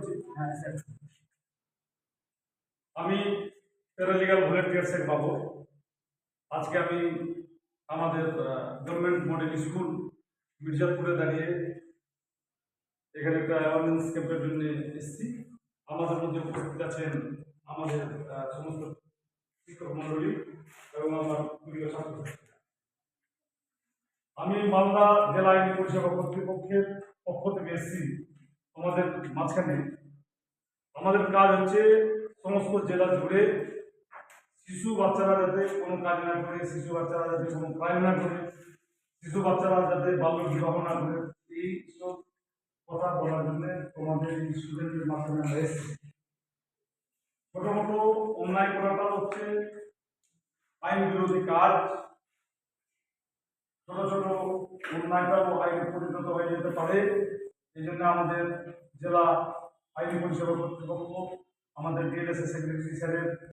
করছি। হ্যাঁ স্যার, আমি প্যারালিগাল ভলেন্টিয়ার শেখ বাবু। আজকে আমি আমাদের গভর্নমেন্ট মডেল স্কুল মির্জাপুরে দাঁড়িয়ে এখানে একটা অ্যাওয়ারনেস ক্যাম্পের জন্য এসেছি। আমাদের মধ্যে উপস্থিত আছেন আমাদের সমস্ত শিক্ষক মন্ডলী এবং আমার প্রিয় ছাত্রছাত্রী। আমি মালদা জেলা আইনি পরিষেবা কর্তৃপক্ষের পক্ষ থেকে এসেছি আমাদের মাঝখানে। আমাদের কাজ হচ্ছে সমস্ত জেলা জুড়ে শিশু বাচ্চারা যাতে কোনো কাজ না করে, শিশু বাচ্চারা যাতে কোনো ক্রাইম না করে, শিশু বাচ্চারা যাতে বাল্য বিবাহ না করে, এই সব কথা বলার জন্য তোমাদের এই স্টুডেন্টের মাধ্যমে আমরা এসেছি। প্রথমত অন্যায় করাটা হচ্ছে আইন বিরোধী কাজ। ছোট ছোট অন্যায়টাও আইনে পরিণত হয়ে যেতে পারে। এই জন্য আমাদের জেলা আইনি পরিষেবা কর্তৃপক্ষ, আমাদের ডিএলএসএ সেক্রেটারি স্যারের